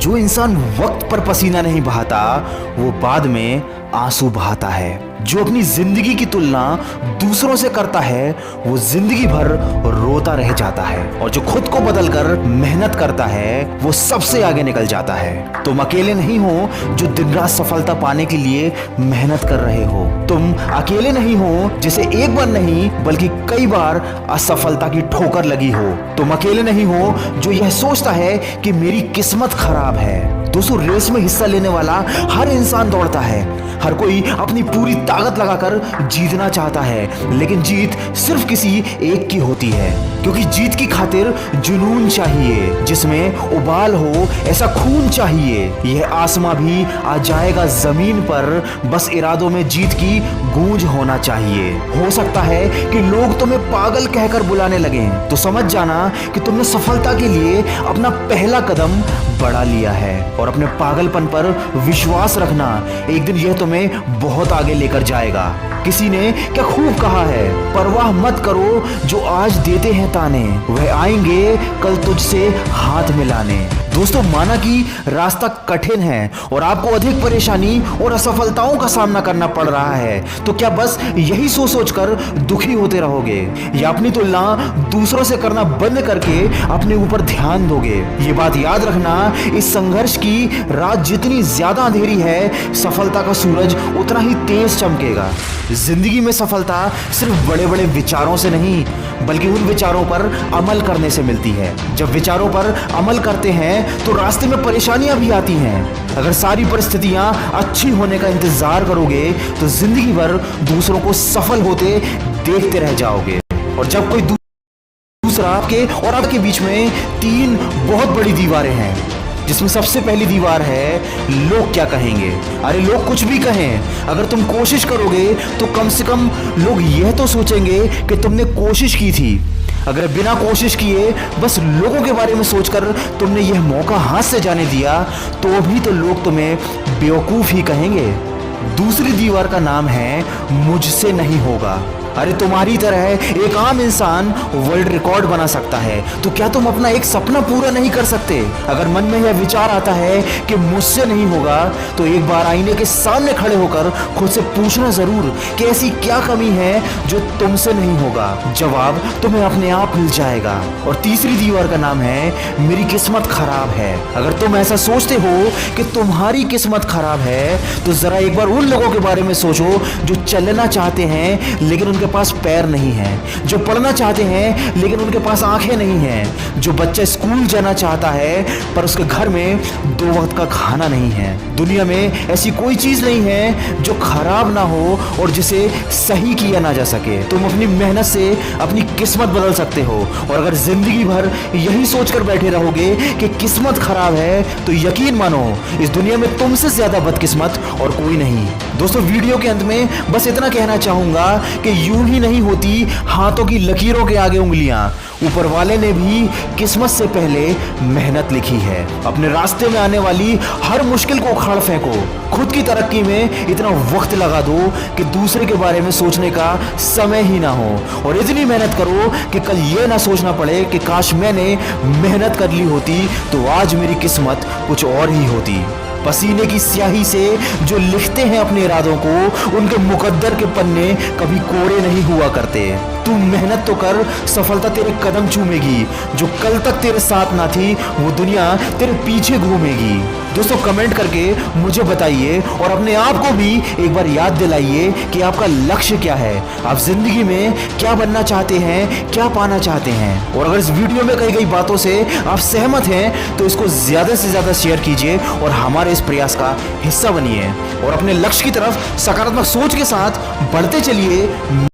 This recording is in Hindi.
जो इंसान वक्त पर पसीना नहीं बहाता वो बाद में आंसू बहाता है। जो अपनी जिंदगी की तुलना दूसरों से करता है वो जिंदगी भर रोता रह जाता है। और जो खुद को बदलकर मेहनत करता है वो सबसे आगे निकल जाता है। तुम अकेले नहीं हो जो दिन रात सफलता पाने के लिए मेहनत कर रहे हो। तुम अकेले नहीं हो जिसे एक बार नहीं बल्कि कई बार असफलता की ठोकर लगी हो। तुम अकेले नहीं हो जो यह सोचता है कि मेरी किस्मत खराब है। दोस्तों, रेस में हिस्सा लेने वाला हर इंसान दौड़ता है। हर कोई अपनी पूरी ताकत लगाकर जीतना चाहता है, लेकिन जीत सिर्फ किसी एक की होती है। क्योंकि जीत की खातिर जुनून चाहिए, जिसमें उबाल हो ऐसा खून चाहिए। यह आसमां भी आ जाएगा जमीन पर, बस इरादों में जीत की गूंज होना चाहिए। हो सकता है कि लोग तुम्हें पागल कहकर बुलाने लगे, तो समझ जाना कि तुमने सफलता के लिए अपना पहला कदम बढ़ा लिया है। और अपने पागलपन पर विश्वास रखना, एक दिन यह तुम्हें बहुत आगे लेकर जाएगा। किसी ने क्या खूब कहा है, परवाह मत करो जो आज देते हैं ताने, वह आएंगे कल तुझसे हाथ मिलाने। दोस्तों, माना कि रास्ता कठिन है और आपको अधिक परेशानी और असफलताओं का सामना करना पड़ रहा है, तो क्या बस यही सोच कर दुखी होते रहोगे या अपनी तुलना दूसरों से करना बंद करके अपने ऊपर ध्यान दोगे? ये बात याद रखना, इस संघर्ष की रात जितनी ज्यादा अंधेरी है, सफलता का सूरज उतना ही तेज चमकेगा। जिंदगी में सफलता सिर्फ बड़े बड़े विचारों से नहीं बल्कि उन विचारों पर अमल करने से मिलती है। जब विचारों पर अमल करते हैं तो रास्ते में परेशानियां भी आती हैं। अगर सारी परिस्थितियां अच्छी होने का इंतजार करोगे तो जिंदगी भर दूसरों को सफल होते देखते रह जाओगे। और जब कोई दूसरा आपके और आपके बीच में तीन बहुत बड़ी दीवारें हैं, जिसमें सबसे पहली दीवार है लोग क्या कहेंगे। अरे लोग कुछ भी कहें, अगर तुम कोशिश करोगे तो कम से कम लोग यह तो सोचेंगे कि तुमने कोशिश की थी। अगर बिना कोशिश किए बस लोगों के बारे में सोचकर तुमने यह मौका हाथ से जाने दिया तो भी तो लोग तुम्हें बेवकूफ ही कहेंगे। दूसरी दीवार का नाम है मुझसे नहीं होगा। अरे तुम्हारी तरह एक आम इंसान वर्ल्ड रिकॉर्ड बना सकता है, तो क्या तुम अपना एक सपना पूरा नहीं कर सकते? अगर मन में यह विचार आता है कि मुझसे नहीं होगा तो एक बार आईने के सामने खड़े होकर खुद से पूछना जरूर कि ऐसी क्या कमी है जो तुमसे नहीं होगा। जवाब तुम्हें अपने आप मिल जाएगा। और तीसरी दीवार का नाम है मेरी किस्मत खराब है। अगर तुम ऐसा सोचते हो कि तुम्हारी किस्मत खराब है तो जरा एक बार उन लोगों के बारे में सोचो जो चलना चाहते हैं लेकिन उनके पास पैर नहीं है, जो पढ़ना चाहते हैं लेकिन उनके पास आंखें नहीं हैं, जो बच्चा स्कूल जाना चाहता है पर उसके घर में 2 वक्त का खाना नहीं है। दुनिया में ऐसी कोई चीज नहीं है जो खराब ना हो और जिसे सही किया ना जा सके। तुम अपनी मेहनत से अपनी किस्मत बदल सकते हो। और अगर जिंदगी भर यही सोचकर बैठे रहोगे कि किस्मत खराब है तो यकीन मानो इस दुनिया में तुमसे ज्यादा बदकिस्मत और कोई नहीं। दोस्तों, वीडियो के अंत में बस इतना कहना चाहूंगा कि यूं ही नहीं होती हाथों की लकीरों के आगे उंगलियां। ऊपर वाले ने भी किस्मत से पहले मेहनत लिखी है। अपने रास्ते में आने वाली हर मुश्किल को उखाड़ फेंको। खुद की तरक्की में इतना वक्त लगा दो कि दूसरे के बारे में सोचने का समय ही ना हो। और इतनी मेहनत करो कि कल ये ना सोचना पड़े कि काश मैंने मेहनत कर ली होती तो आज मेरी किस्मत कुछ और ही होती। पसीने की स्याही से जो लिखते हैं अपने इरादों को, उनके मुकद्दर के पन्ने कभी कोरे नहीं हुआ करते। तू मेहनत तो कर, सफलता तेरे कदम चूमेगी। जो कल तक तेरे साथ ना थी वो दुनिया तेरे पीछे घूमेगी। दोस्तों, कमेंट करके मुझे बताइए और अपने आप को भी एक बार याद दिलाइए कि आपका लक्ष्य क्या है, आप जिंदगी में क्या बनना चाहते हैं, क्या पाना चाहते हैं। और अगर इस वीडियो में कही गई बातों से आप सहमत हैं तो इसको ज्यादा से ज्यादा शेयर कीजिए और हमारे इस प्रयास का हिस्सा बनिए और अपने लक्ष्य की तरफ सकारात्मक सोच के साथ बढ़ते चलिए।